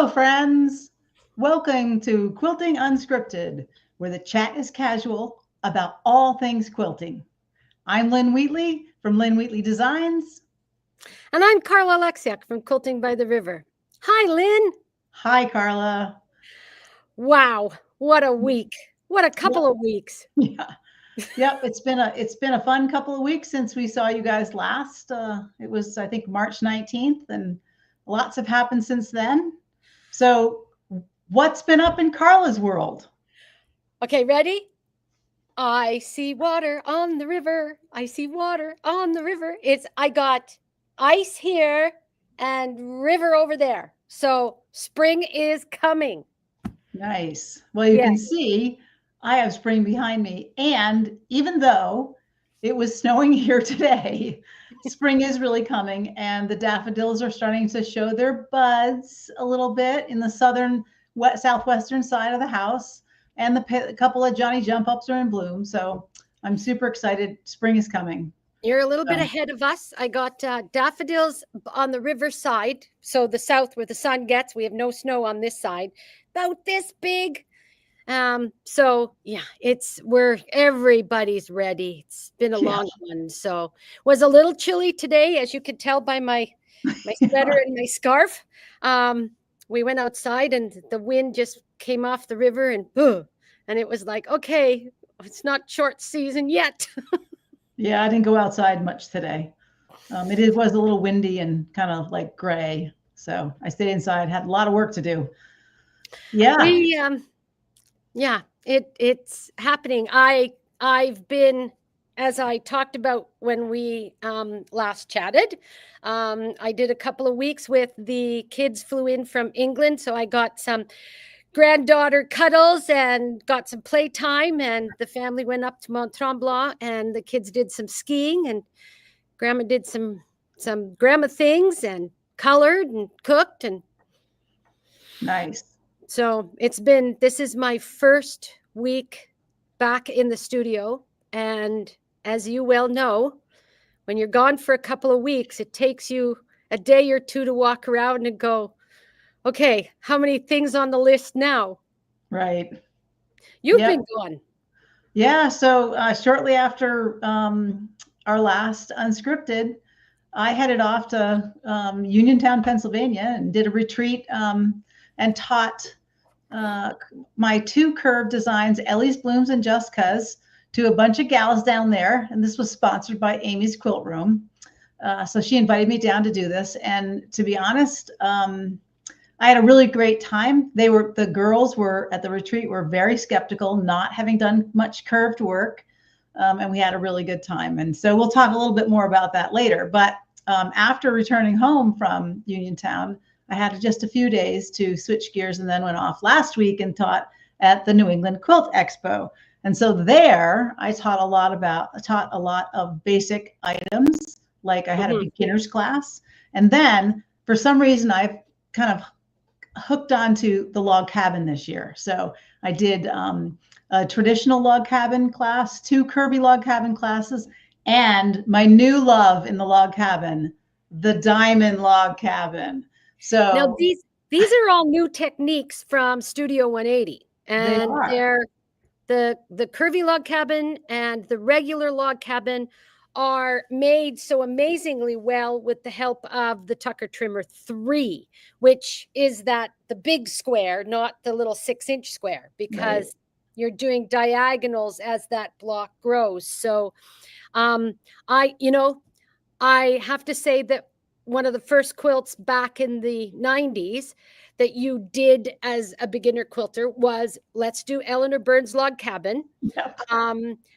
Hello, friends. Welcome to Quilting Unscripted, where the chat is casual about all things quilting. I'm Lynn Wheatley from Lynn Wheatley Designs. And I'm Carla Alexiak from Quilting by the River. Hi, Lynn. Hi, Carla. Wow, what a week. What a couple of weeks. Yeah. Yep, it's been a fun couple of weeks since we saw you guys last. It was, I think, March 19th, and lots have happened since then. So what's been up in Carla's world? Okay, ready? I see water on the river. I see water on the river. I got ice here and river over there. So spring is coming. Nice. Well, you can see I have spring behind me. And even though it was snowing here today, spring is really coming, and the daffodils are starting to show their buds a little bit in the southwestern side of the house. And a couple of Johnny jump ups are in bloom. So I'm super excited. Spring is coming. You're a little bit ahead of us. I got daffodils on the river side. So the south where the sun gets, we have no snow on this side. About this big. So yeah, everybody's ready. It's been a long one. So was a little chilly today, as you could tell by my sweater and my scarf. We went outside and the wind just came off the river and it was like, okay, it's not short season yet. Yeah, I didn't go outside much today. It was a little windy and kind of like gray. So I stayed inside, had a lot of work to do. Yeah. It's happening. I've been, as I talked about when we last chatted, I did a couple of weeks with the kids flew in from England. So I got some granddaughter cuddles and got some playtime, and the family went up to Mont Tremblant and the kids did some skiing, and grandma did some grandma things and colored and cooked. And nice. So this is my first week back in the studio. And as you well know, when you're gone for a couple of weeks, it takes you a day or two to walk around and go, okay, how many things on the list now? Right. You've been gone. Yeah. So shortly after our last Unscripted, I headed off to Uniontown, Pennsylvania, and did a retreat and taught my two curved designs, Ellie's Blooms and Just Cuz, to a bunch of gals down there. And this was sponsored by Amy's Quilt Room. So she invited me down to do this. And to be honest, I had a really great time. The girls were at the retreat were very skeptical, not having done much curved work. And we had a really good time. And so we'll talk a little bit more about that later. But after returning home from Uniontown, I had just a few days to switch gears and then went off last week and taught at the New England Quilt Expo. And so there I taught a lot of basic items, like I had a beginner's class. And then for some reason, I've kind of hooked onto the log cabin this year. So I did a traditional log cabin class, 2 curvy log cabin classes, and my new love in the log cabin, the diamond log cabin. So now these are all new techniques from Studio 180, and they're the curvy log cabin and the regular log cabin are made so amazingly well with the help of the Tucker Trimmer 3, which is the big square, not the little 6-inch square, because you're doing diagonals as that block grows. So I have to say that one of the first quilts back in the 90s that you did as a beginner quilter was let's do Eleanor Burns' log cabin,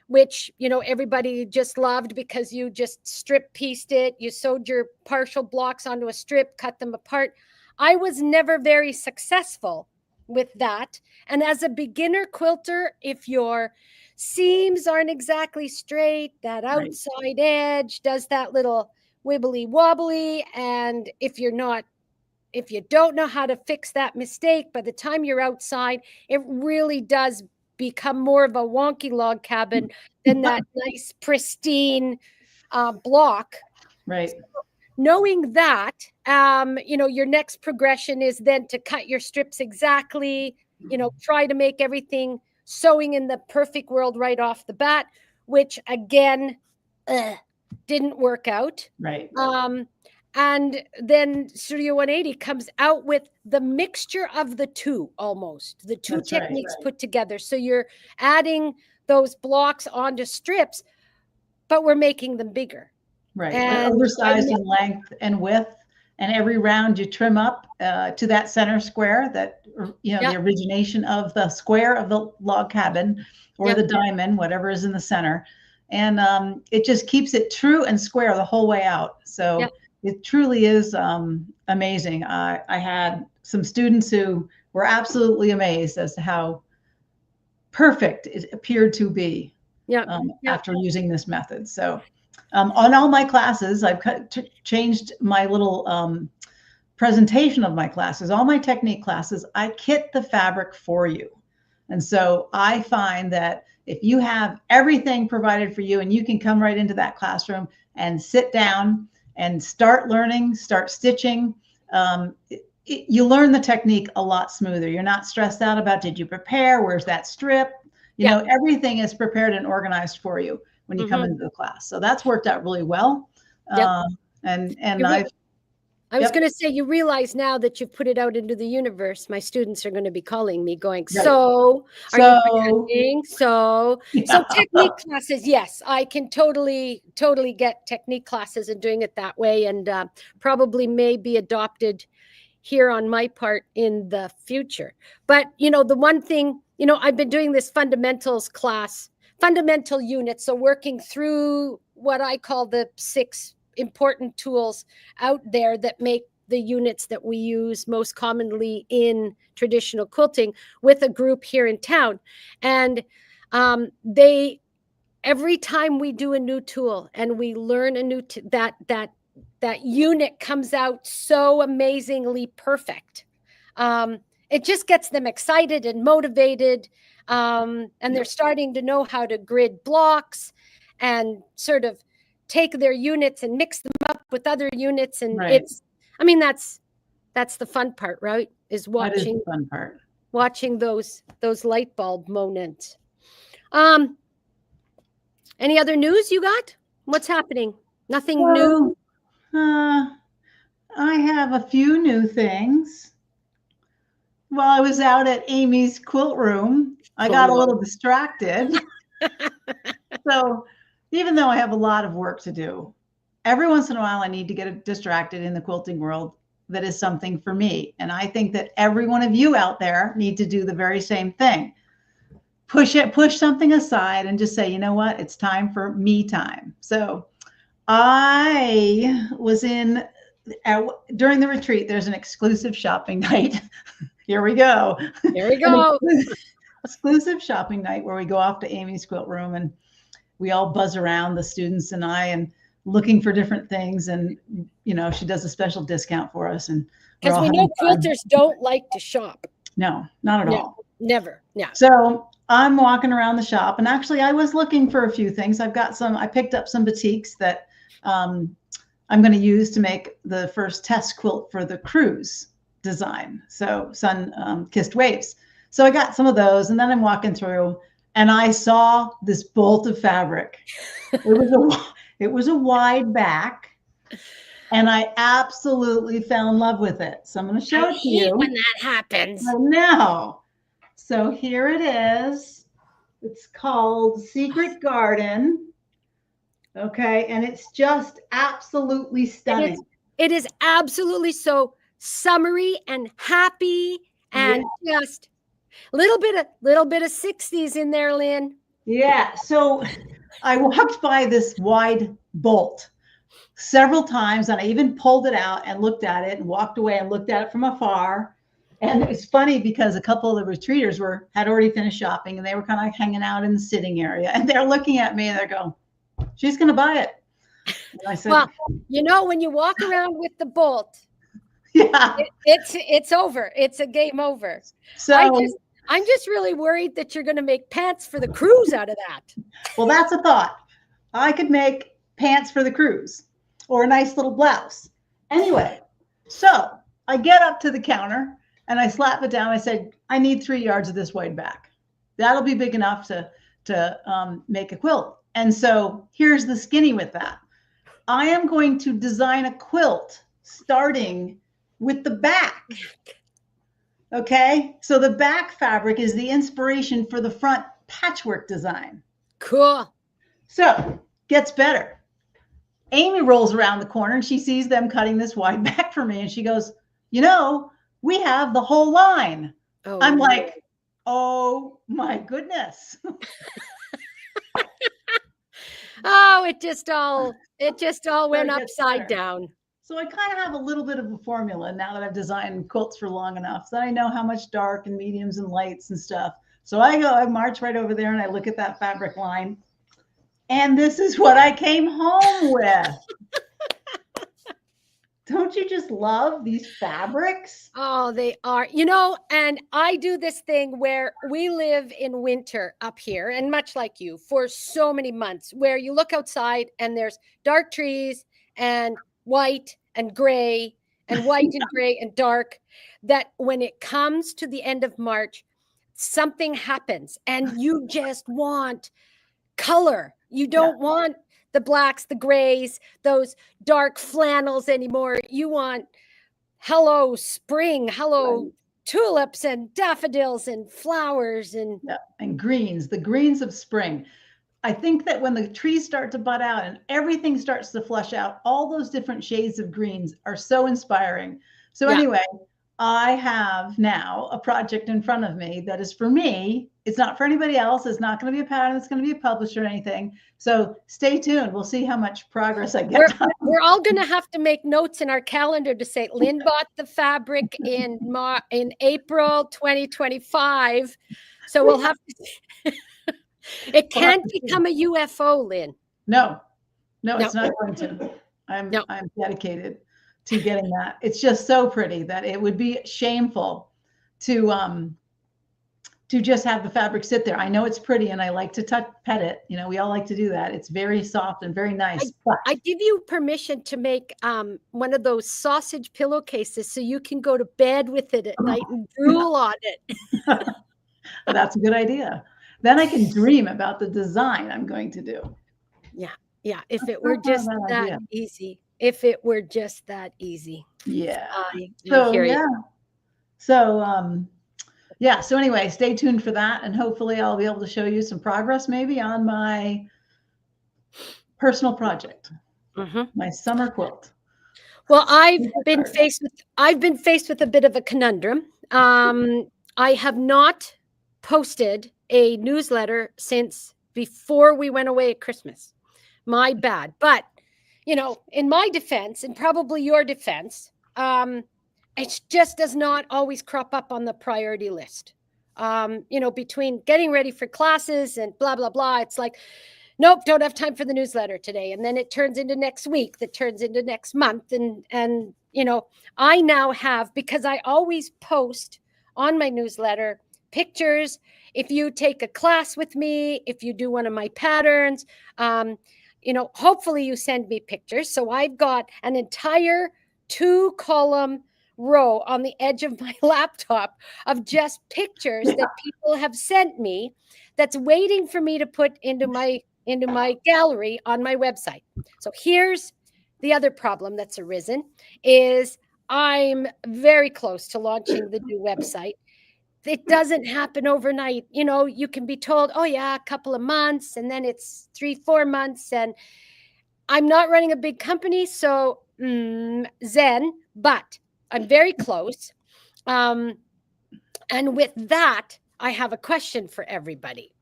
which, everybody just loved because you just strip pieced it. You sewed your partial blocks onto a strip, cut them apart. I was never very successful with that. And as a beginner quilter, if your seams aren't exactly straight, that outside edge does that little wibbly wobbly. And if you don't know how to fix that mistake, by the time you're outside, it really does become more of a wonky log cabin than that nice, pristine block. Right. knowing that, your next progression is then to cut your strips exactly, try to make everything sewing in the perfect world right off the bat, which again, didn't work out. Right. And then Studio 180 comes out with the mixture of the two, almost the two techniques put together. So you're adding those blocks onto strips, but we're making them bigger. Right. And oversized in length and width. And every round you trim up to that center square that, the origination of the square of the log cabin or the diamond, whatever is in the center. And it just keeps it true and square the whole way out. So it truly is amazing. I had some students who were absolutely amazed as to how perfect it appeared to be after using this method. So on all my classes, I've changed my little presentation of my classes. All my technique classes, I kit the fabric for you. And so I find that if you have everything provided for you and you can come right into that classroom and sit down and start learning, start stitching, you learn the technique a lot smoother. You're not stressed out about, did you prepare? Where's that strip? Everything is prepared and organized for you when you come into the class. So that's worked out really well. I was going to say, you realize now that you've put it out into the universe, my students are going to be calling me going, so are you presenting? So technique classes, yes, I can totally get technique classes and doing it that way, and probably may be adopted here on my part in the future. But, the one thing, I've been doing this fundamentals class, fundamental units. So working through what I call the 6 important tools out there that make the units that we use most commonly in traditional quilting with a group here in town. And every time we do a new tool and we learn a new, that unit comes out so amazingly perfect. It just gets them excited and motivated. And they're starting to know how to grid blocks and sort of take their units and mix them up with other units. And that's the fun part, right? Is watching, that is the fun part. Watching those light bulb moments. Any other news you got? What's happening? Nothing new? I have a few new things. While I was out at Amy's quilt room, I got a little distracted. So even though I have a lot of work to do, every once in a while I need to get distracted in the quilting world. That is something for me. And I think that every one of you out there need to do the very same thing. Push something aside and just say, you know what, it's time for me time. So I was during the retreat, there's an exclusive shopping night. Here we go. Here we go. Exclusive shopping night where we go off to Amy's quilt room and we all buzz around, the students and I, and looking for different things. And, she does a special discount for us. And because we know quilters don't like to shop. No, not at all. Never. Yeah. So I'm walking around the shop, and actually I was looking for a few things. I picked up some batiks that I'm going to use to make the first test quilt for the cruise design. So Sun-Kissed Waves. So I got some of those, and then I'm walking through and I saw this bolt of fabric. It was a wide back, and I absolutely fell in love with it. So I'm going to show it to you. When that happens. I know. So here it is. It's called Secret Garden. Okay. And it's just absolutely stunning. It is absolutely so summery and happy and just little bit of 60s in there, Lynn. Yeah. So I walked by this wide bolt several times, and I even pulled it out and looked at it and walked away and looked at it from afar. And it was funny because a couple of the retreaters had already finished shopping, and they were kind of like hanging out in the sitting area, and they're looking at me and they're going, she's going to buy it. And I said, well, when you walk around with the bolt, it's over. It's a game over. So I'm just really worried that you're going to make pants for the cruise out of that. Well, that's a thought. I could make pants for the cruise. or a nice little blouse. Anyway, so I get up to the counter and I slap it down. I said, I need 3 yards of this wide back. That'll be big enough to make a quilt. And so here's the skinny with that. I am going to design a quilt starting with the back. Okay, so the back fabric is the inspiration for the front patchwork design. Cool. So gets better. Amy rolls around the corner and she sees them cutting this wide back for me. And she goes, you know, we have the whole line. Oh, I'm like, oh my goodness. Oh, it just all went upside down. So I kind of have a little bit of a formula now that I've designed quilts for long enough that I know how much dark and mediums and lights and stuff. So I march right over there and I look at that fabric line. And this is what I came home with. Don't you just love these fabrics? Oh, they are. You know, and I do this thing where we live in winter up here, and much like you, for so many months, where you look outside and there's dark trees and white and gray and white and gray and dark, that when it comes to the end of March, something happens and you just want color. You don't want the blacks, the grays, those dark flannels anymore. You want hello spring, hello tulips and daffodils and flowers and greens, the greens of spring. I think that when the trees start to bud out and everything starts to flush out, all those different shades of greens are so inspiring. So anyway, I have now a project in front of me that is for me. It's not for anybody else. It's not going to be a pattern. It's going to be published or anything. So stay tuned. We'll see how much progress I get. We're all going to have to make notes in our calendar to say Lynn bought the fabric in April 2025. So we'll have to. It can't become a UFO, Lynn. No, it's not going to. I'm dedicated to getting that. It's just so pretty that it would be shameful to just have the fabric sit there. I know it's pretty and I like to pet it. You know, we all like to do that. It's very soft and very nice. I give you permission to make one of those sausage pillowcases so you can go to bed with it at night and drool on it. That's a good idea. Then I can dream about the design I'm going to do. Yeah. If it were just that easy. If it were just that easy. Yeah. So anyway, stay tuned for that. And hopefully I'll be able to show you some progress maybe on my personal project, my summer quilt. Well, I've been faced with a bit of a conundrum. I have not posted a newsletter since before we went away at Christmas. My bad. But, you know, in my defense and probably your defense, it just does not always crop up on the priority list. You know, between getting ready for classes and blah, blah, blah, it's like, nope, don't have time for the newsletter today. And then it turns into next week, that turns into next month. And you know, I now have, because I always post on my newsletter pictures. If you take a class with me, if you do one of my patterns, you know, hopefully you send me pictures. So I've got an entire 2-column row on the edge of my laptop of just pictures that people have sent me that's waiting for me to put into my gallery on my website. So here's the other problem that's arisen is I'm very close to launching the new website. It doesn't happen overnight. You know, you can be told, oh yeah, a couple of months, and then it's 3-4 months. And I'm not running a big company, so zen, but I'm very close. And with that, I have a question for everybody.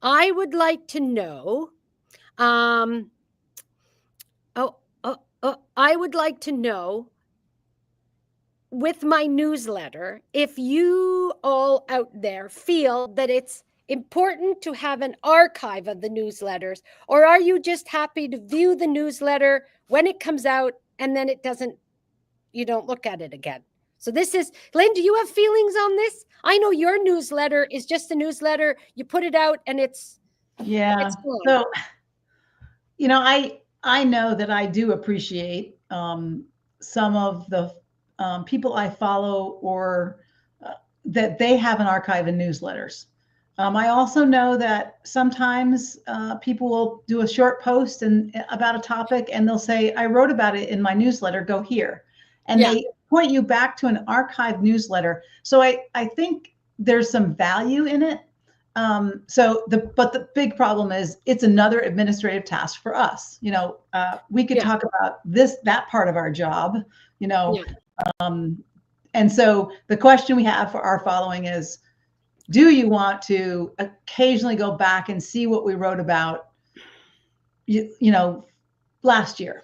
I would like to know, I would like to know with my newsletter, if you all out there feel that it's important to have an archive of the newsletters, or are you just happy to view the newsletter when it comes out and then you don't look at it again? So this is, Lynn, do you have feelings on this? I know your newsletter is just a newsletter. You put it out and it's gone. So, you know, I know that I do appreciate some of the people I follow, or that they have an archive in newsletters. I also know that sometimes people will do a short post about a topic, and they'll say, I wrote about it in my newsletter, go here. And they point you back to an archived newsletter. So I think there's some value in it. But the big problem is it's another administrative task for us. We could talk about that part of our job, and so the question we have for our following is, do you want to occasionally go back and see what we wrote about, last year,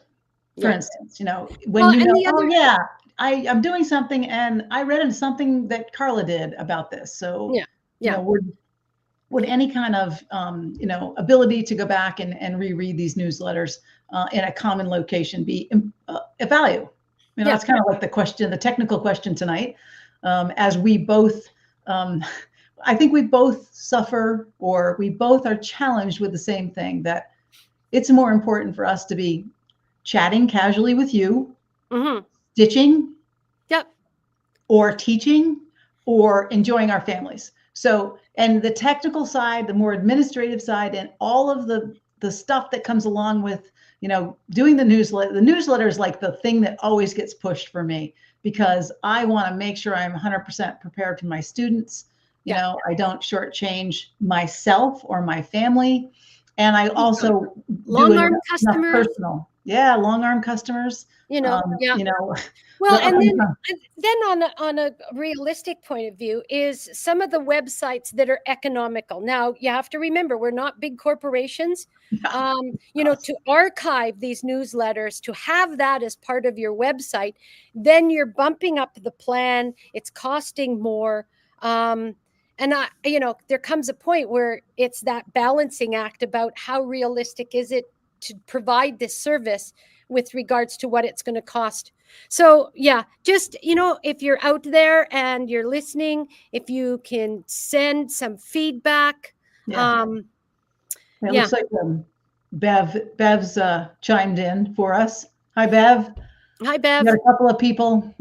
for instance, when I'm doing something and I read something that Carla did about this. So, would any kind of, ability to go back and reread these newsletters in a common location be a value? That's kind of like the technical question tonight, as we both, I think we both suffer, or we both are challenged with the same thing, that it's more important for us to be chatting casually with you, stitching, or teaching, or enjoying our families. So, and the technical side, the more administrative side, and all of the stuff that comes along with, doing the newsletter is like the thing that always gets pushed for me, because I want to make sure I'm 100% prepared for my students. I don't shortchange myself or my family. And I also long arm customers. Long arm customers. Well, and then on a realistic point of view is some of the websites that are economical. Now, you have to remember, we're not big corporations. To archive these newsletters, to have that as part of your website, then you're bumping up the plan. It's costing more. And there comes a point where it's that balancing act about how realistic is it to provide this service with regards to what it's going to cost. So just, if you're out there and you're listening, if you can send some feedback. It looks like Bev's chimed in for us. Hi, Bev. Hi, Bev. We got a couple of people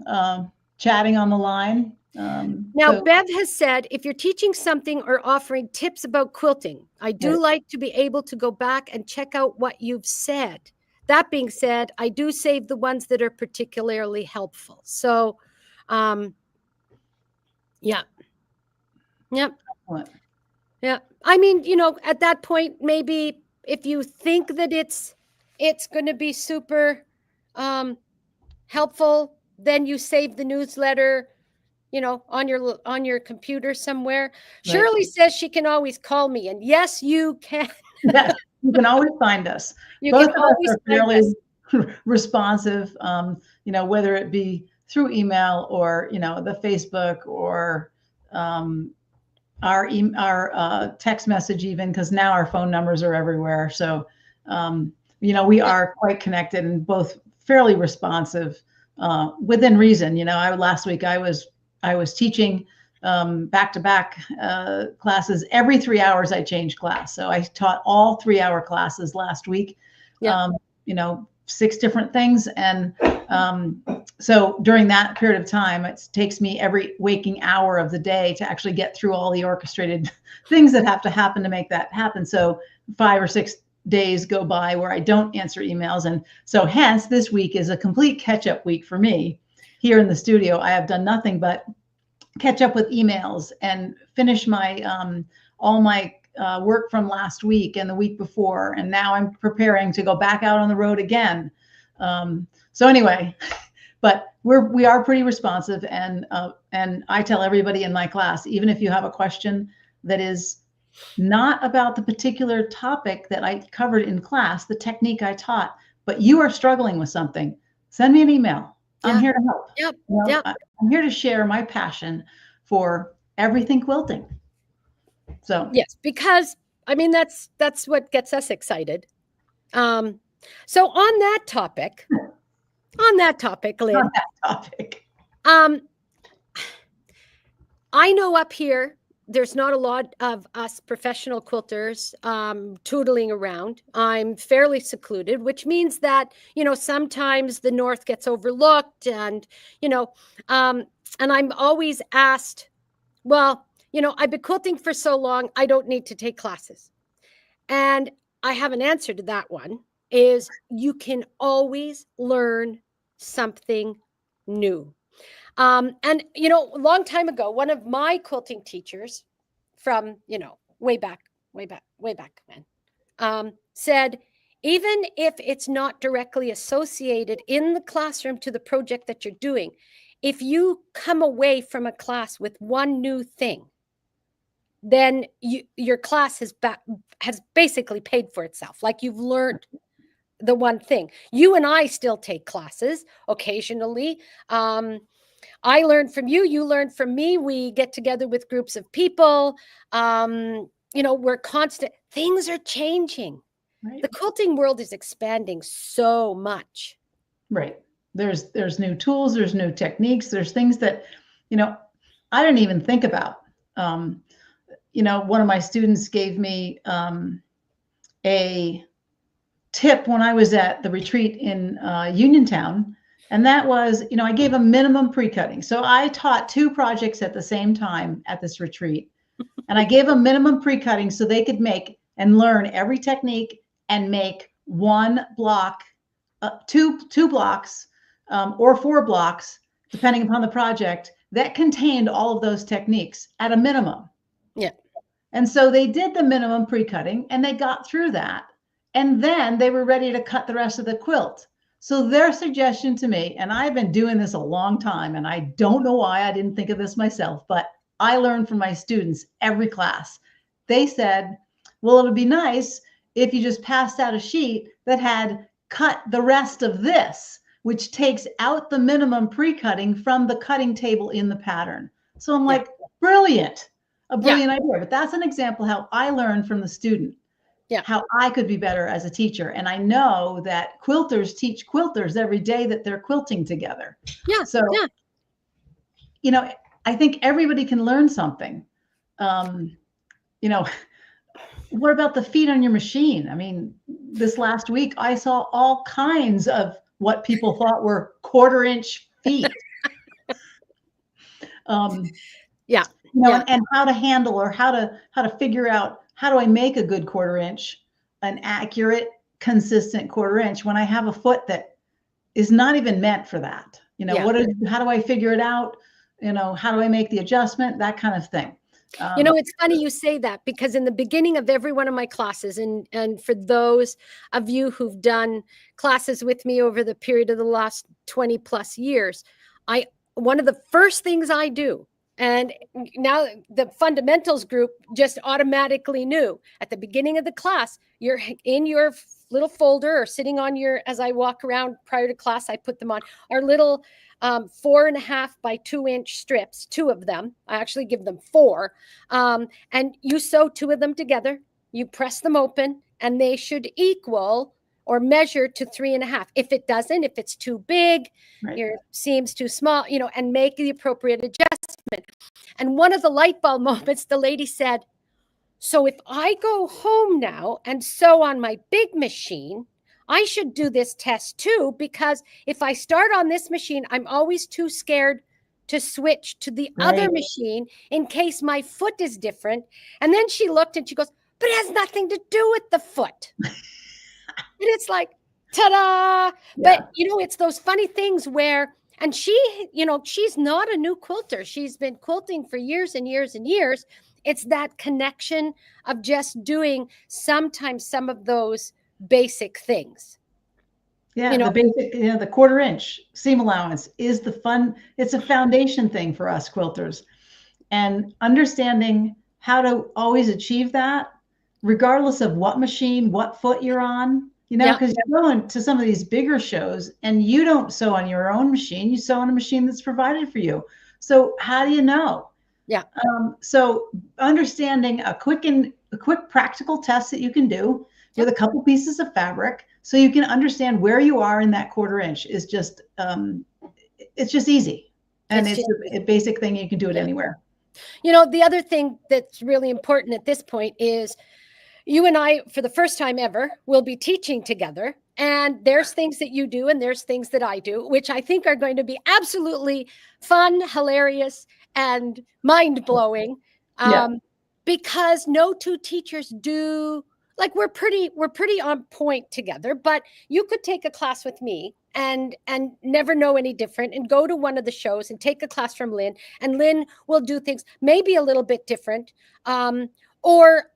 chatting on the line. Bev has said, if you're teaching something or offering tips about quilting, I do like to be able to go back and check out what you've said. That being said, I do save the ones that are particularly helpful. So, Yep. Yeah. I mean, at that point, maybe if you think that it's going to be super helpful, then you save the newsletter, on your computer somewhere. Right. Shirley says she can always call me, and yes, you can. Yeah, you can always find us. Both of us are fairly responsive, whether it be through email or, the Facebook, or our text message, even, because now our phone numbers are everywhere. So, we are quite connected and both fairly responsive within reason. Last week I was teaching back-to-back classes. Every 3 hours I changed class. So I taught all 3-hour classes last week, 6 different things. And so during that period of time, it takes me every waking hour of the day to actually get through all the orchestrated things that have to happen to make that happen. So 5 or 6 days go by where I don't answer emails. And so hence this week is a complete catch-up week for me. Here in the studio, I have done nothing but catch up with emails and finish my all my work from last week and the week before. And now I'm preparing to go back out on the road again. So anyway, but we are pretty responsive, and I tell everybody in my class, even if you have a question that is not about the particular topic that I covered in class, the technique I taught, but you are struggling with something, send me an email. I'm here to help. I'm here to share my passion for everything quilting. So yes, because I mean that's what gets us excited. So on that topic, Lynn. I know up here there's not a lot of us professional quilters tootling around. I'm fairly secluded, which means that, sometimes the North gets overlooked and, and I'm always asked, well, I've been quilting for so long, I don't need to take classes. And I have an answer to that one, is you can always learn something new. And, a long time ago, one of my quilting teachers from, way back when, said, even if it's not directly associated in the classroom to the project that you're doing, if you come away from a class with one new thing, then your class has basically paid for itself. Like, you've learned the one thing. You and I still take classes occasionally. I learned from you, you learned from me. We get together with groups of people. We're constant. Things are changing. Right. The quilting world is expanding so much. Right. There's new tools, there's new techniques, there's things that, I didn't even think about. One of my students gave me a tip when I was at the retreat in Uniontown. And that was, I gave a minimum pre-cutting. So I taught 2 projects at the same time at this retreat. And I gave a minimum pre-cutting so they could make and learn every technique and make 1 block, 2 blocks, or 4 blocks, depending upon the project, that contained all of those techniques at a minimum. Yeah. And so they did the minimum pre-cutting and they got through that. And then they were ready to cut the rest of the quilt. So their suggestion to me, and I've been doing this a long time, and I don't know why I didn't think of this myself, but I learned from my students every class. They said, well, it would be nice if you just passed out a sheet that had cut the rest of this, which takes out the minimum pre-cutting from the cutting table in the pattern. So I'm like, brilliant, a brilliant idea. But that's an example how I learned from the student. Yeah. How I could be better as a teacher. And I know that quilters teach quilters every day that they're quilting together. Yeah. So, I think everybody can learn something. What about the feet on your machine? I mean, this last week, I saw all kinds of what people thought were 1/4-inch feet. And how to handle, or how to figure out, how do I make a good 1/4-inch, an accurate, consistent 1/4-inch when I have a foot that is not even meant for that? How do I figure it out? How do I make the adjustment? That kind of thing. It's funny you say that, because in the beginning of every one of my classes, and for those of you who've done classes with me over the period of the last 20 plus years, one of the first things I do, and now the fundamentals group just automatically knew, at the beginning of the class, you're in your little folder or sitting on as I walk around prior to class, I put them on our little 4.5 by 2-inch strips, 2 of them. I actually give them 4. And you sew 2 of them together, you press them open, and they should equal or measure to 3.5. If it doesn't, if it's too big, your seam's too small, and make the appropriate adjustment. And one of the light bulb moments, the lady said, so if I go home now and sew on my big machine, I should do this test too, because if I start on this machine, I'm always too scared to switch to the other machine in case my foot is different. And then she looked and she goes, but it has nothing to do with the foot. And it's like, ta-da. Yeah. But, it's those funny things where, and she, she's not a new quilter. She's been quilting for years and years and years. It's that connection of just doing sometimes some of those basic things. Yeah, the basic, the 1/4-inch seam allowance is it's a foundation thing for us quilters. And understanding how to always achieve that, regardless of what machine, what foot you're on, because you're going to some of these bigger shows and you don't sew on your own machine, you sew on a machine that's provided for you. So how do you know? Yeah. So understanding a quick practical test that you can do with a couple pieces of fabric, so you can understand where you are in that 1/4-inch, is just, it's just easy. And it's a basic thing. You can do it anywhere. You know, the other thing that's really important at this point is you and I, for the first time ever, will be teaching together. And there's things that you do and there's things that I do, which I think are going to be absolutely fun, hilarious, and mind-blowing. Yeah. Because no two teachers do, like, we're pretty on point together, but you could take a class with me and never know any different, and go to one of the shows and take a class from Lynn, and Lynn will do things maybe a little bit different, or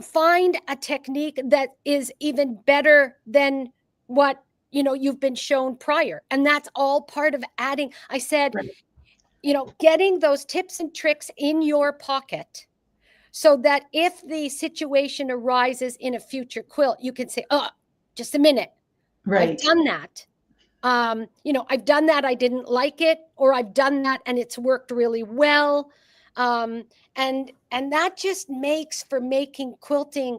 find a technique that is even better than what you've been shown prior. And that's all part of adding. I said, Right. Getting those tips and tricks in your pocket, so that if the situation arises in a future quilt, you can say, oh, just a minute. Right. I've done that. I've done that. I didn't like it, or I've done that and it's worked really well. And that just makes for making quilting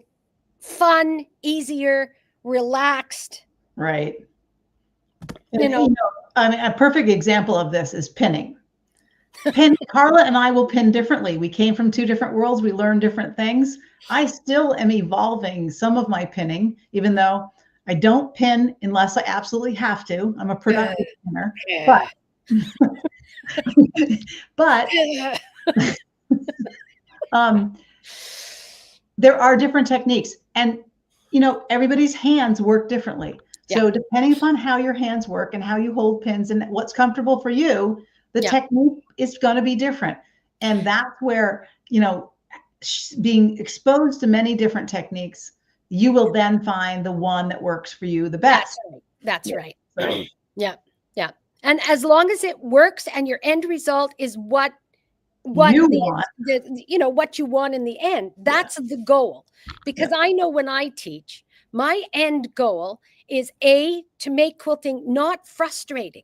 fun, easier, relaxed. Right. I mean, a perfect example of this is pinning. Carla and I will pin differently. We came from two different worlds. We learned different things. I still am evolving some of my pinning, even though I don't pin unless I absolutely have to. I'm a productive pinner, but there are different techniques, and everybody's hands work differently. Yeah. So depending upon how your hands work and how you hold pins and what's comfortable for you, the technique is going to be different. And that's where, being exposed to many different techniques, you will then find the one that works for you the best. That's right. So. Yeah. And as long as it works and your end result is what you want. What you want in the end, that's the goal. Because I know when I teach, my end goal is to make quilting not frustrating.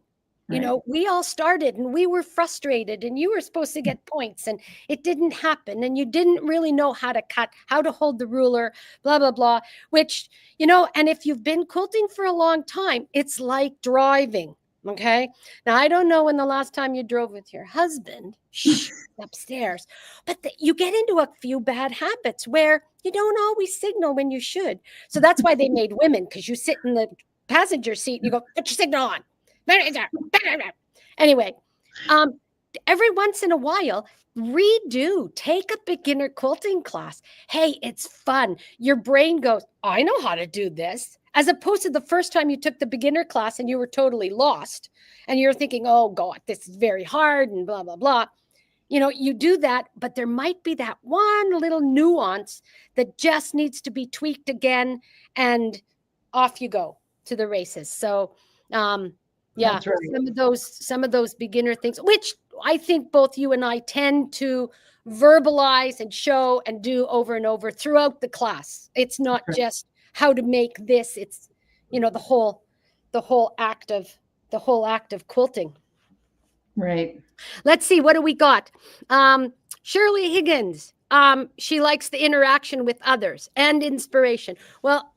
Right. We all started and we were frustrated, and you were supposed to get points and it didn't happen, and you didn't really know how to cut, how to hold the ruler, blah, blah, blah, which, and if you've been quilting for a long time, it's like driving. Okay. Now, I don't know when the last time you drove with your husband upstairs, but you get into a few bad habits where you don't always signal when you should. So that's why they made women, because you sit in the passenger seat and you go, put your signal on. Anyway, every once in a while, take a beginner quilting class. Hey, it's fun. Your brain goes, I know how to do this. As opposed to the first time you took the beginner class and you were totally lost and you're thinking, oh God, this is very hard and blah, blah, blah. You do that, but there might be that one little nuance that just needs to be tweaked again, and off you go to the races. So, right. some of those beginner things, which I think both you and I tend to verbalize and show and do over and over throughout the class. It's not just how to make this, it's the whole act of quilting. Right. Let's see, what do we got? Shirley Higgins, she likes the interaction with others and inspiration. Well,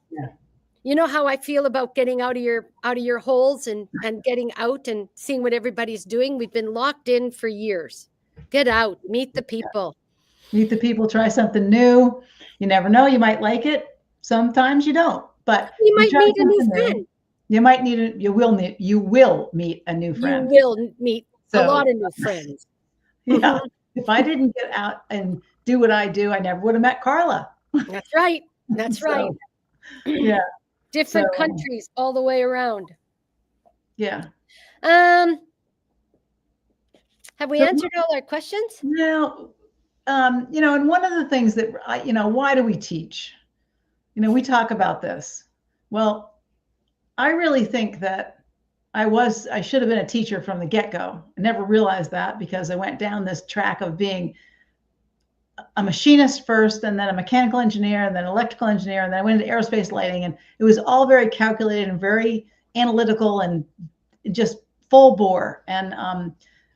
you know how I feel about getting out of your holes and getting out and seeing what everybody's doing. We've been locked in for years. Get out, meet the people. Meet the people, try something new. You never know, you might like it. Sometimes you don't, but you might meet a new friend. You will meet a new friend. You will meet a lot of new friends. Yeah. If I didn't get out and do what I do, I never would have met Carla. That's right. That's right. Yeah. Different countries all the way around. Yeah. Have we answered all our questions? No. And one of the things that why do we teach? We talk about this. Well, I really think that I should have been a teacher from the get-go. I never realized that because I went down this track of being a machinist first, and then a mechanical engineer, and then electrical engineer, and then I went into aerospace lighting, and it was all very calculated and very analytical and just full bore. And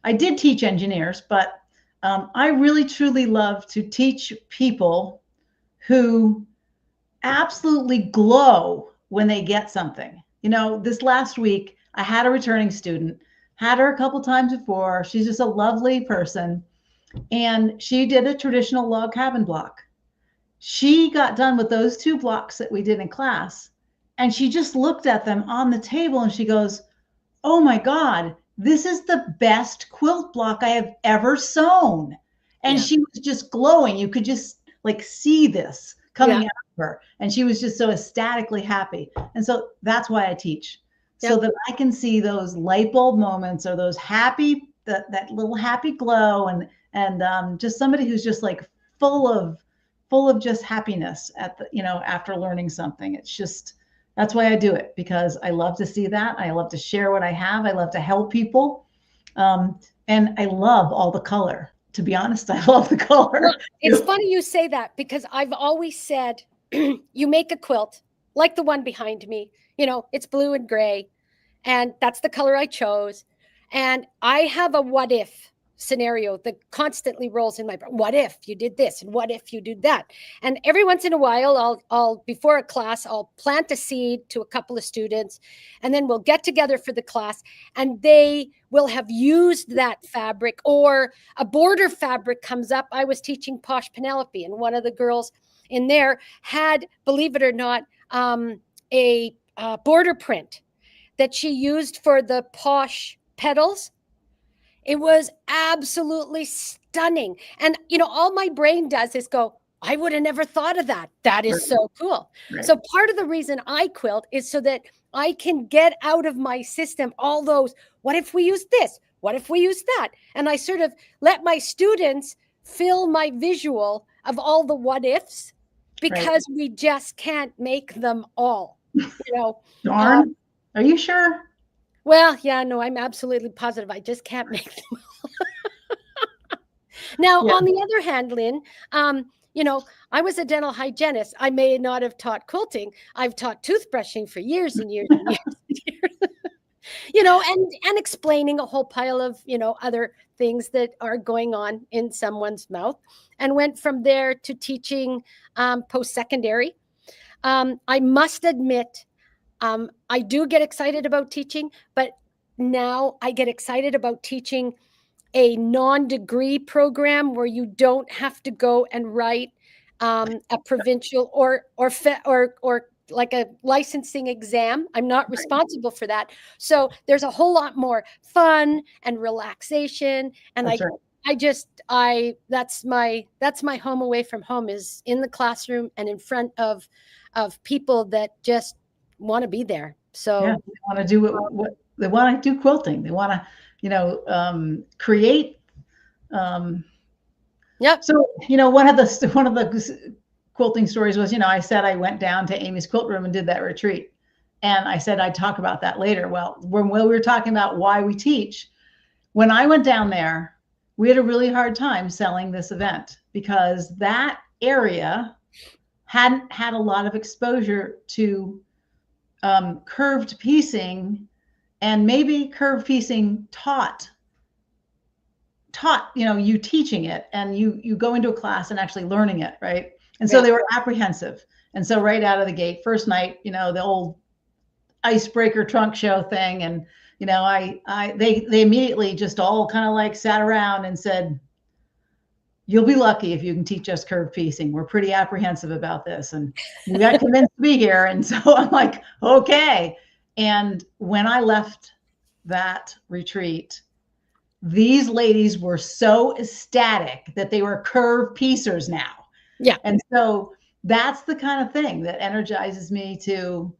I did teach engineers, but I really truly love to teach people who absolutely glow when they get something. This last week I had a returning student, had her a couple times before. She's just a lovely person. and she did a traditional log cabin block. She got done with those 2 blocks that we did in class, and she just looked at them on the table and she goes, "Oh my God, this is the best quilt block I have ever sewn." And she was just glowing. You could just like see this coming out of her. And she was just so ecstatically happy. And so that's why I teach, so that I can see those light bulb moments, or those happy, that little happy glow, and just somebody who's just like full of just happiness at the, after learning something. It's just, that's why I do it, because I love to see that. I love to share what I have. I love to help people. And I love all the color. To be honest, I love the color. Well, it's funny you say that, because I've always said, you make a quilt like the one behind me, it's blue and gray, and that's the color I chose. And I have a what if scenario that constantly rolls in my brain. What if you did this, and what if you did that? And every once in a while, I'll before a class, I'll plant a seed to a couple of students, and then we'll get together for the class, and they will have used that fabric, or a border fabric comes up. I was teaching Posh Penelope, and one of the girls in there had, believe it or not, a border print that she used for the Posh petals. It was absolutely stunning. And, all my brain does is go, I would have never thought of that. That is so cool. Right. So part of the reason I quilt is so that I can get out of my system all those, what if we use this? What if we use that? And I sort of let my students fill my visual of all the what ifs, because we just can't make them all. Darn. Are you sure? Well, yeah, no, I'm absolutely positive. I just can't make them all. Now, on the other hand, Lynn, I was a dental hygienist. I may not have taught quilting. I've taught toothbrushing for years and years and years and years. And explaining a whole pile of, other things that are going on in someone's mouth, and went from there to teaching post-secondary. I must admit, I do get excited about teaching, but now I get excited about teaching a non-degree program where you don't have to go and write a provincial or like a licensing exam. I'm not responsible for that. So there's a whole lot more fun and relaxation. And that's my home away from home, is in the classroom and in front of people that just want to be there. So they want to do what they want to do, quilting. They want to, create. So, one of the quilting stories was, I said I went down to Amy's quilt room and did that retreat. And I said I'd talk about that later. Well, when we were talking about why we teach, when I went down there, we had a really hard time selling this event, because that area hadn't had a lot of exposure to curved piecing, and maybe curved piecing taught, you teaching it, and you go into a class and actually learning it, right? And so they were apprehensive. And so right out of the gate, first night, the old icebreaker trunk show thing, and they immediately just all kind of like sat around and said, "You'll be lucky if you can teach us curved piecing. We're pretty apprehensive about this." And we got convinced to be here. And so I'm like, okay. And when I left that retreat, these ladies were so ecstatic that they were curved piecers now. Yeah. And so that's the kind of thing that energizes me to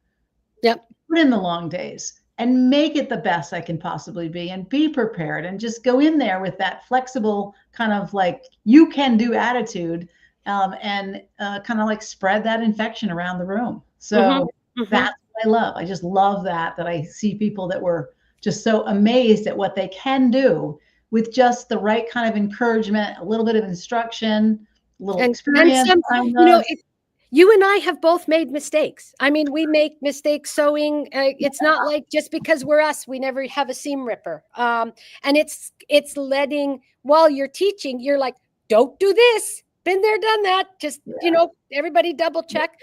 put in the long days and make it the best I can possibly be, and be prepared, and just go in there with that flexible kind of like you can do attitude, and kind of like spread that infection around the room. So that's what I love. I just love that I see people that were just so amazed at what they can do with just the right kind of encouragement, a little bit of instruction, a little experience. You and I have both made mistakes. I mean, we make mistakes sewing. It's not like just because we're us, we never have a seam ripper. And it's letting, while you're teaching, you're like, don't do this. Been there, done that. Just, everybody double check.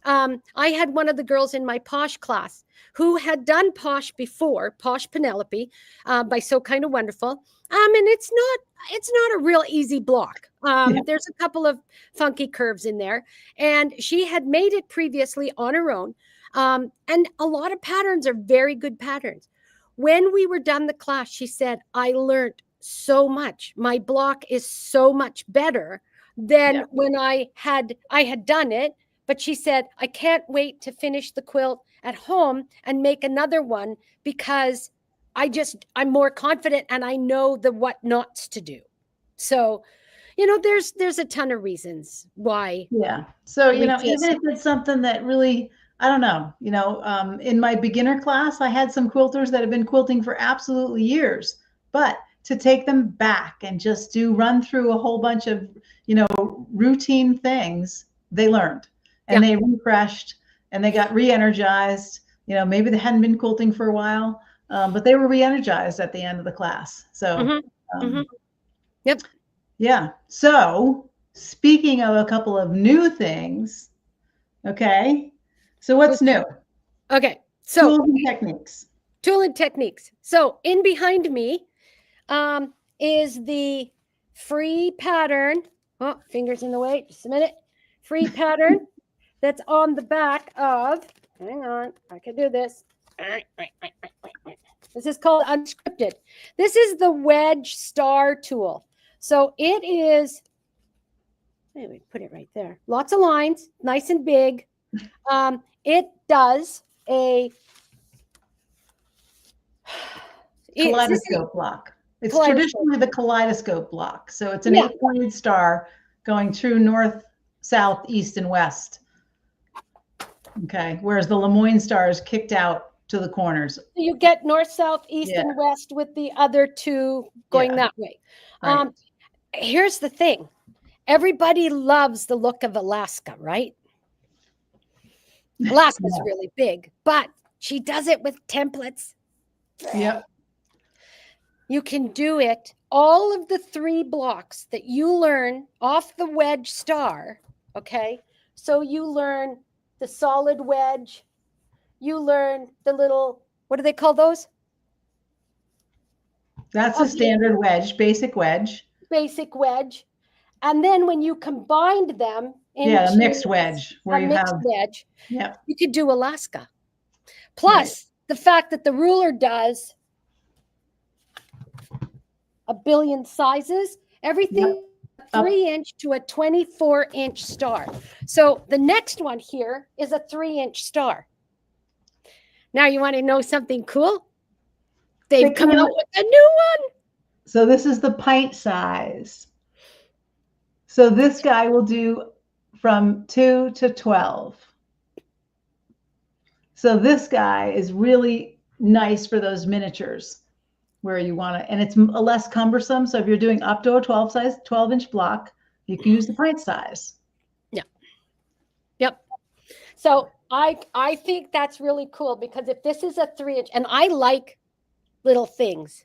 I had one of the girls in my Posh class who had done Posh before, Posh Penelope, by So Kind of Wonderful. And it's not a real easy block. There's a couple of funky curves in there, and she had made it previously on her own. And a lot of patterns are very good patterns. When we were done the class, she said, I learned so much. My block is so much better than when I had done it. But she said, I can't wait to finish the quilt at home and make another one, because I'm more confident and I know the what nots to do. So, there's a ton of reasons why. Yeah. So, even if it's something that really, I don't know, in my beginner class, I had some quilters that have been quilting for absolutely years, but to take them back and just run through a whole bunch of, routine things, they learned and they refreshed and they got re-energized. Maybe they hadn't been quilting for a while, but they were re-energized at the end of the class. So, Yep. Yeah. So speaking of a couple of new things, okay. So what's new? Okay. So tools and techniques. Tool and techniques. So in behind me is the free pattern. Oh, fingers in the way. Just a minute. Free pattern that's on the back of, hang on, I can do this. This is called Unscripted. This is the wedge star tool. So it is, anyway, put it right there. Lots of lines, nice and big. It does a kaleidoscope block. It's traditionally the kaleidoscope block. So it's an 8-pointed star going through north, south, east, and west. Okay. Whereas the Lemoyne star is kicked out to the corners. You get north, south, east, and west, with the other two going that way. Right. Here's the thing. Everybody loves the look of Alaska, right? Alaska's really big, but she does it with templates. Yep. You can do it. All of the 3 blocks that you learn off the wedge star, okay? So you learn the solid wedge. You learn the little, what do they call those? That's a standard wedge, basic wedge. Basic wedge. And then when you combined them into a mixed wedge, where you have wedge, you could do Alaska. Plus the fact that the ruler does a billion sizes, everything 3-inch to a 24-inch star. So the next one here is a 3-inch star. Now you want to know something cool? They've come out with a new one. So this is the pint size. So this guy will do from 2 to 12. So this guy is really nice for those miniatures where you want to, and it's less cumbersome. So if you're doing up to a 12-inch block, you can use the pint size. Yep. So I think that's really cool, because if this is a 3-inch, and I like little things.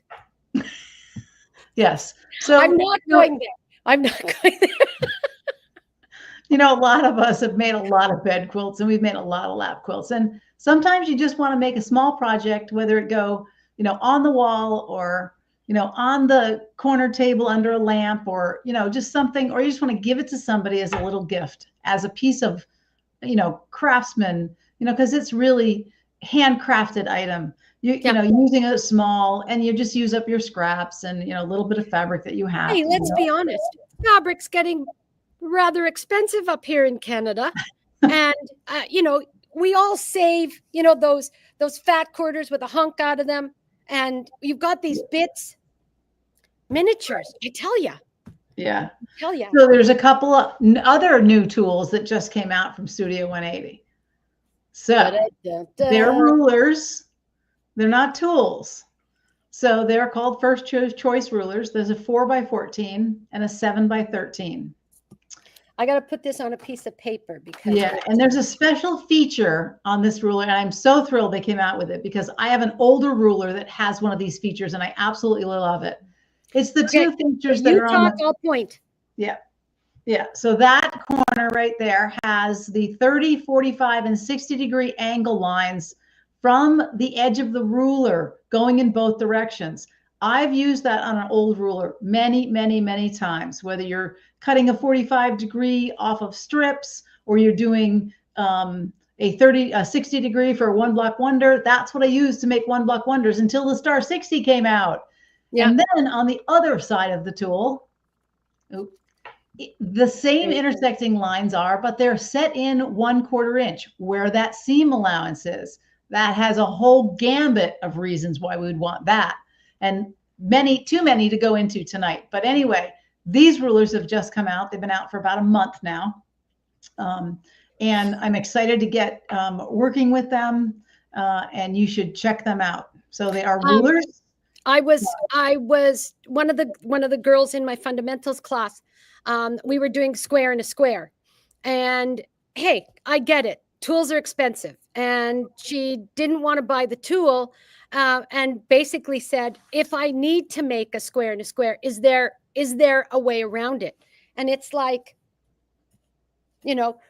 Yes. So I'm not going there. I'm not going there. A lot of us have made a lot of bed quilts, and we've made a lot of lap quilts. And sometimes you just want to make a small project, whether it go, on the wall, or, on the corner table under a lamp, or, just something, or you just want to give it to somebody as a little gift, as a piece of, craftsman, because it's really handcrafted item. Using it small, and you just use up your scraps and, a little bit of fabric that you have. Hey, let's be honest. Fabric's getting rather expensive up here in Canada. And, we all save, those fat quarters with a hunk out of them. And you've got these bits, miniatures, I tell you. Yeah. Hell yeah. So there's a couple of other new tools that just came out from Studio 180. So they're rulers. They're not tools. So they're called first choice rulers. There's a 4x14 and a 7x13. I got to put this on a piece of paper because and there's a special feature on this ruler, and I'm so thrilled they came out with it, because I have an older ruler that has one of these features, and I absolutely love it. It's the 2 features that are on the point. Yeah. So that corner right there has the 30, 45, and 60-degree angle lines from the edge of the ruler going in both directions. I've used that on an old ruler many, many, many times, whether you're cutting a 45-degree off of strips or you're doing a 60 degree for a one block wonder. That's what I used to make one block wonders until the Star 60 came out. Yeah. And then on the other side of the tool, the same intersecting lines are, but they're set in 1/4 inch where that seam allowance is. That has a whole gambit of reasons why we would want that. And too many to go into tonight. But anyway, these rulers have just come out. They've been out for about a month now. And I'm excited to get working with them, and you should check them out. So they are rulers. I was one of the girls in my fundamentals class. We were doing square and a square, and hey, I get it. Tools are expensive, and she didn't want to buy the tool, and basically said, if I need to make a square and a square, is there a way around it? And it's like,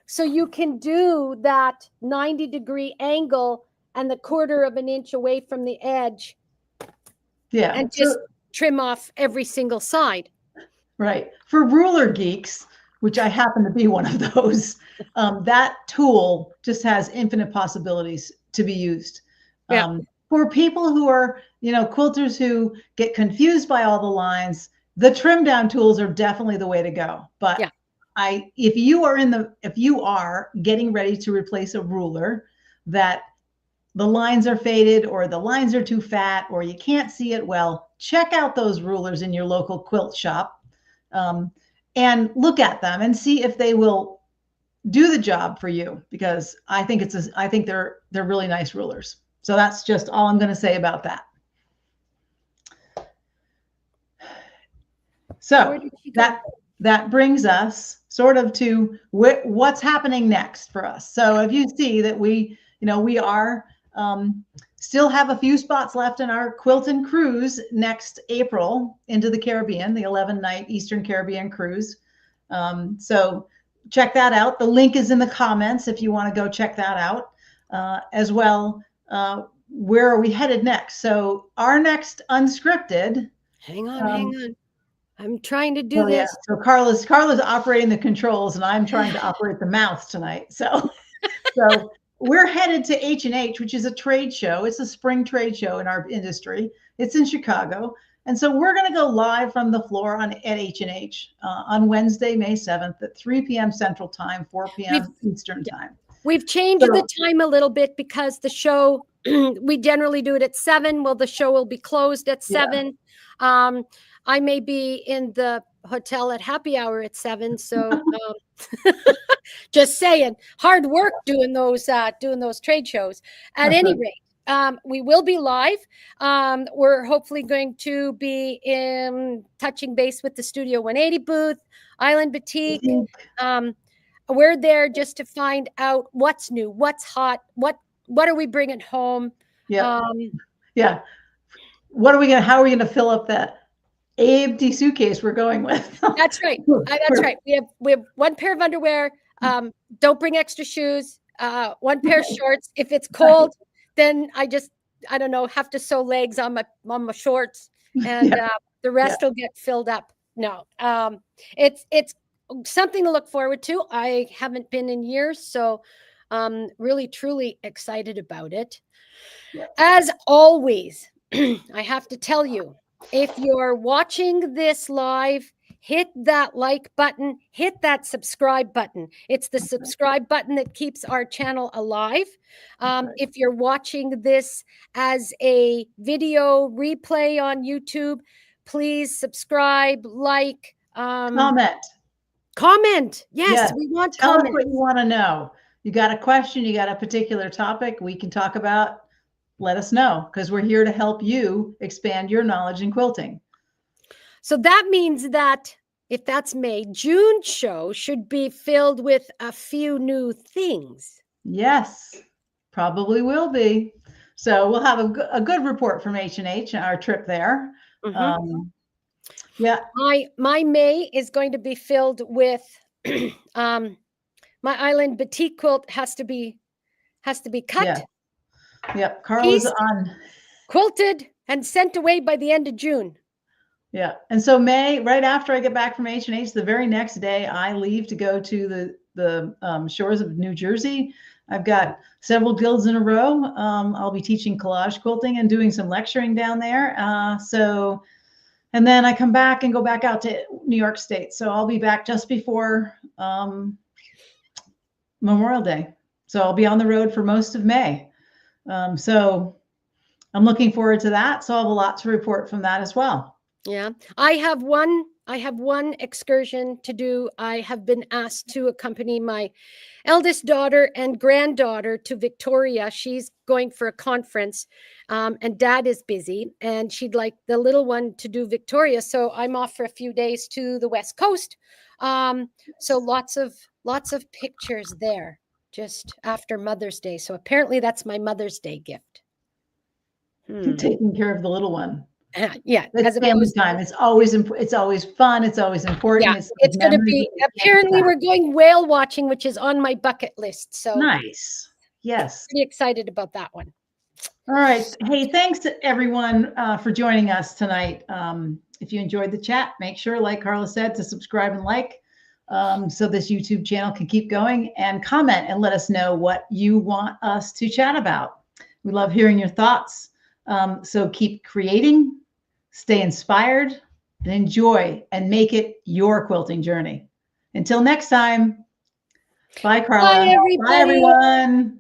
so you can do that 90-degree angle and the 1/4 of an inch away from the edge. Yeah. And just trim off every single side. Right. For ruler geeks, which I happen to be one of those, that tool just has infinite possibilities to be used. Yeah. For people who are, quilters who get confused by all the lines, the trim down tools are definitely the way to go. But yeah. If you are getting ready to replace a ruler that the lines are faded or the lines are too fat or you can't see it well, check out those rulers in your local quilt shop, and look at them and see if they will do the job for you, because I think they're really nice rulers. So that's just all I'm going to say about that. So that brings us sort of to what's happening next for us. So if you see that we are still have a few spots left in our Quilting cruise next April into the Caribbean, the 11-night Eastern Caribbean cruise. So check that out. The link is in the comments if you want to go check that out as well. Where are we headed next? So our next Unscripted. Hang on. I'm trying to do this. Yeah. So Carla's operating the controls, and I'm trying to operate the mouth tonight. So we're headed to H&H, which is a trade show. It's a spring trade show in our industry. It's in Chicago. And so we're going to go live from the floor at H&H on Wednesday, May 7th at 3 p.m. Central Time, 4 p.m. Eastern Time. We've changed the time a little bit because the show, we generally do it at 7. Well, the show will be closed at 7. Yeah. I may be in the hotel at happy hour at 7. So just saying, hard work doing those trade shows. At any rate, we will be live. We're hopefully going to be touching base with the Studio 180 booth, Island Boutique. We're there just to find out what's new, what's hot, what are we bringing home. Yeah. Yeah. How are we going to fill up that empty suitcase we're going with? That's right. That's right. We have one pair of underwear. Don't bring extra shoes. One pair of shorts. If it's cold, then I don't know, have to sew legs on my shorts, and the rest will get filled up. No, it's something to look forward to. I haven't been in years, so really truly excited about it. Yeah. As always, I have to tell you, if you're watching this live, hit that like button, hit that subscribe button. It's the subscribe button that keeps our channel alive. If you're watching this as a video replay on YouTube, please subscribe, like, comment. Yes, we want Tell us what you want to know. You got a question, you got a particular topic we can talk about, let us know, because we're here to help you expand your knowledge in quilting. So that means that if that's May, June show should be filled with a few new things. Yes, probably will be. So we'll have a good report from H&H, our trip there. Yeah. My May is going to be filled with my Island Boutique quilt has to be cut. Yeah. Yep. Carla's on. Quilted, and sent away by the end of June. Yeah. And so May, right after I get back from H&H, the very next day I leave to go to the shores of New Jersey. I've got several guilds in a row. I'll be teaching collage quilting and doing some lecturing down there. And then I come back and go back out to New York State. So I'll be back just before Memorial Day. So I'll be on the road for most of May. So I'm looking forward to that. So I'll have a lot to report from that as well. Yeah, I have one excursion to do. I have been asked to accompany my eldest daughter and granddaughter to Victoria. She's going for a conference, and Dad is busy, and she'd like the little one to do Victoria. So I'm off for a few days to the West Coast. So lots of pictures there just after Mother's Day. So apparently that's my Mother's Day gift. Taking care of the little one. Yeah, it's family time. It's always fun. It's always important. Yeah, it's going to be. Apparently, we're going whale watching, which is on my bucket list. So nice. Yes, pretty excited about that one. All right. Hey, thanks to everyone for joining us tonight. If you enjoyed the chat, make sure, like Carla said, to subscribe and like, so this YouTube channel can keep going, and comment and let us know what you want us to chat about. We love hearing your thoughts. So keep creating, stay inspired, and enjoy, and make it your quilting journey. Until next time, bye, Carla. Bye, everybody. Bye, everyone.